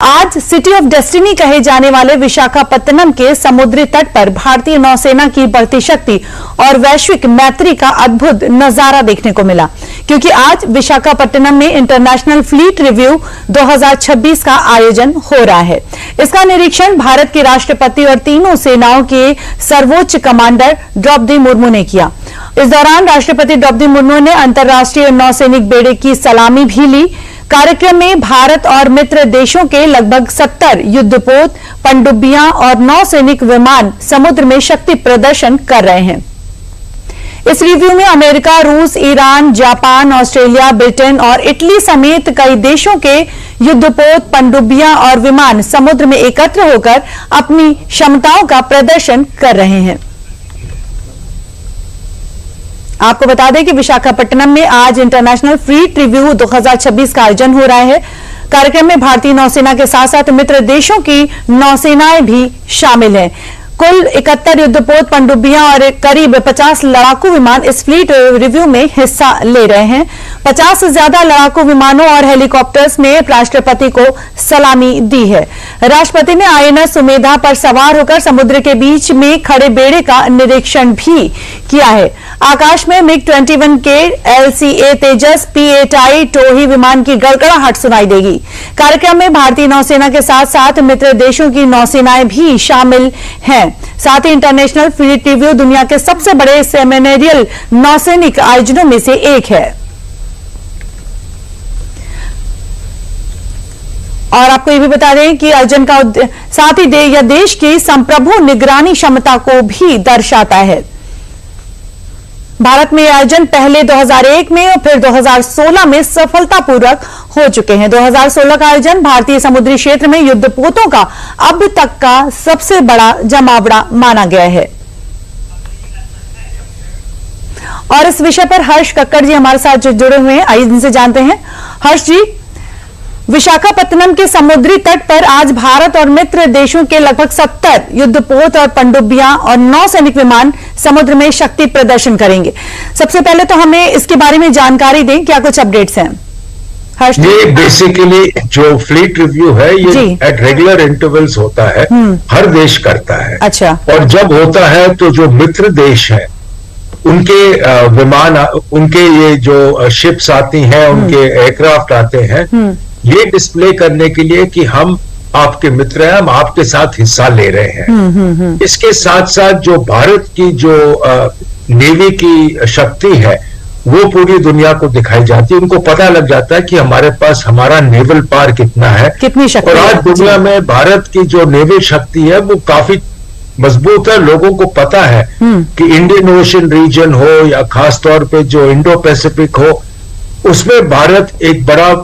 आज city of destiny कहे जाने वाले विशाखापत्तनम के समुद्री तट पर भारतीय नौसेना की बढ़ती शक्ति और वैश्विक मैत्री का अद्भुत नजारा देखने को मिला, क्योंकि आज विशाखापत्तनम में इंटरनेशनल फ्लीट रिव्यू 2026 का आयोजन हो रहा है। इसका निरीक्षण भारत के राष्ट्रपति और तीनों सेनाओं के सर्वोच्च कमांडर द्रौपदी मुर्मू ने किया। इस दौरान राष्ट्रपति द्रौपदी मुर्मू ने अंतर्राष्ट्रीय नौसैनिक बेड़े की सलामी भी ली। कार्यक्रम में भारत और मित्र देशों के लगभग 70 युद्धपोत, पनडुब्बियां और नौसैनिक विमान समुद्र में शक्ति प्रदर्शन कर रहे हैं। इस रिव्यू में अमेरिका, रूस, ईरान, जापान, ऑस्ट्रेलिया, ब्रिटेन और इटली समेत कई देशों के युद्धपोत, पनडुब्बियां और विमान समुद्र में एकत्र होकर अपनी क्षमताओं का प्रदर्शन कर रहे हैं। आपको बता दें कि विशाखापट्टनम में आज इंटरनेशनल फ्लीट रिव्यू 2026 का आयोजन हो रहा है। कार्यक्रम में भारतीय नौसेना के साथ साथ मित्र देशों की नौसेनाएं भी शामिल हैं। कुल 71 युद्धपोत, पनडुब्बियां और करीब 50 लड़ाकू विमान इस फ्लीट रिव्यू में हिस्सा ले रहे हैं। 50 से ज्यादा लड़ाकू विमानों और हेलीकॉप्टर्स ने राष्ट्रपति को सलामी दी है। राष्ट्रपति ने आईएनएस सुमेधा पर सवार होकर समुद्र के बीच में खड़े बेड़े का निरीक्षण भी किया है। आकाश में MiG-21 के LCA तेजस P-8I टोही विमान की गड़गड़ाहट सुनाई देगी। कार्यक्रम में भारतीय नौसेना के साथ साथ मित्र देशों की नौसेनाएं भी शामिल हैं। साथ ही इंटरनेशनल फ्लीट रिव्यू दुनिया के सबसे बड़े सेमिनेरियल नौसैनिक आयोजनों में से एक है। और आपको ये भी बता दें कि आयोजन का साथ ही यह देश की संप्रभु निगरानी क्षमता को भी दर्शाता है। भारत में आयोजन पहले 2001 में और फिर 2016 में सफलतापूर्वक हो चुके हैं। 2016 का आयोजन भारतीय समुद्री क्षेत्र में युद्धपोतों का अब तक का सबसे बड़ा जमावड़ा माना गया है। और इस विषय पर हर्ष कक्कड़ जी हमारे साथ जो जुड़े हुए हैं, आइए इनसे जानते हैं। हर्ष जी, विशाखापत्तनम के समुद्री तट पर आज भारत और मित्र देशों के लगभग 70 युद्धपोत और पनडुब्बियां और नौसैनिक विमान समुद्र में शक्ति प्रदर्शन करेंगे। सबसे पहले तो हमें इसके बारे में जानकारी दें, क्या कुछ अपडेट्स हैं? हर्ष, ये बेसिकली जो फ्लीट रिव्यू है ये एट रेगुलर इंटरवल्स होता है, हर देश करता है। अच्छा। और जब होता है तो जो मित्र देश है उनके विमान, उनके ये जो शिप्स आती हैं, उनके एयरक्राफ्ट आते हैं, ये डिस्प्ले करने के लिए कि हम आपके मित्र हैं, हम आपके साथ हिस्सा ले रहे हैं। इसके साथ साथ जो भारत की जो नेवी की शक्ति है वो पूरी दुनिया को दिखाई जाती है। उनको पता लग जाता है कि हमारे पास हमारा नेवल पावर कितना है, कितनी शक्ति। और आज दुनिया में भारत की जो नेवल शक्ति है वो काफी मजबूत है। लोगों को पता है कि इंडियन ओशन रीजन हो या खास तौर पे जो इंडो पैसिफिक हो, उसमें भारत एक बड़ा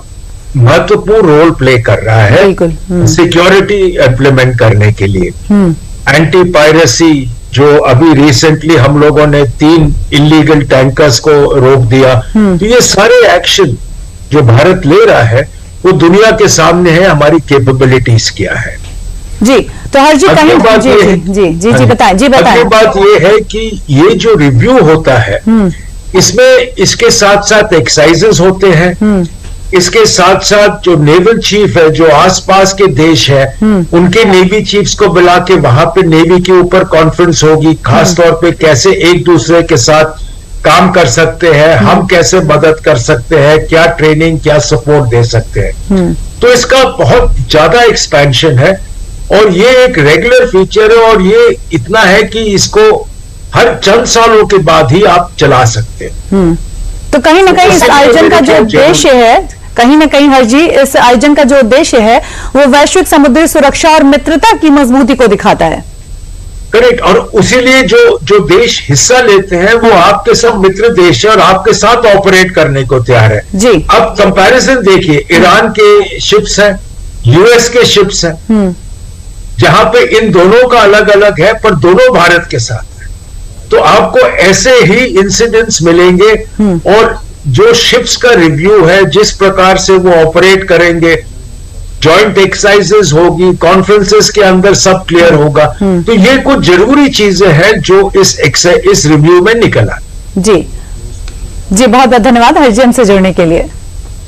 महत्वपूर्ण रोल प्ले कर रहा है सिक्योरिटी इंप्लीमेंट करने के लिए। एंटी पायरेसी, जो अभी रिसेंटली हम लोगों ने 3 इलीगल टैंकर्स को रोक दिया, तो ये सारे एक्शन जो भारत ले रहा है वो दुनिया के सामने है, हमारी कैपेबिलिटीज क्या है। जी, तो हर जी कहीं जी बताएं। अगली बात ये है कि ये जो रिव्यू होता है इसमें इसके साथ साथ एक्सरसाइजेस होते हैं। इसके साथ साथ जो नेवल चीफ है, जो आसपास के देश है, उनके नेवी चीफ्स को बुला के वहां पे नेवी के ऊपर कॉन्फ्रेंस होगी, खास तौर पे कैसे एक दूसरे के साथ काम कर सकते हैं, हम कैसे मदद कर सकते हैं, क्या ट्रेनिंग, क्या सपोर्ट दे सकते हैं। तो इसका बहुत ज्यादा एक्सपेंशन है और ये एक रेगुलर फीचर है, और ये इतना है कि इसको हर चंद सालों के बाद ही आप चला सकते हैं। तो कहीं ना कहीं इस आयोजन का जो उद्देश्य है, कहीं ना कहीं हर जी इस आयोजन का जो उद्देश्य है वो वैश्विक समुद्री सुरक्षा और मित्रता की मजबूती को दिखाता है। करेक्ट। और उसीलिए जो देश हिस्सा लेते हैं वो आपके सब मित्र देश है और आपके साथ ऑपरेट करने को तैयार है। जी। अब कंपैरिजन देखिए, ईरान के शिप्स हैं, यूएस के शिप्स हैं, जहां पे इन दोनों का अलग अलग है पर दोनों भारत के साथ है। तो आपको ऐसे ही इंसिडेंट्स मिलेंगे, और जो शिप्स का रिव्यू है, जिस प्रकार से वो ऑपरेट करेंगे, जॉइंट एक्सरसाइजेस होगी, कॉन्फ्रेंसेस के अंदर सब क्लियर होगा। तो ये कुछ जरूरी चीजें हैं जो इस रिव्यू में निकल आए। जी, बहुत बहुत धन्यवाद हरजी हमसे जुड़ने के लिए।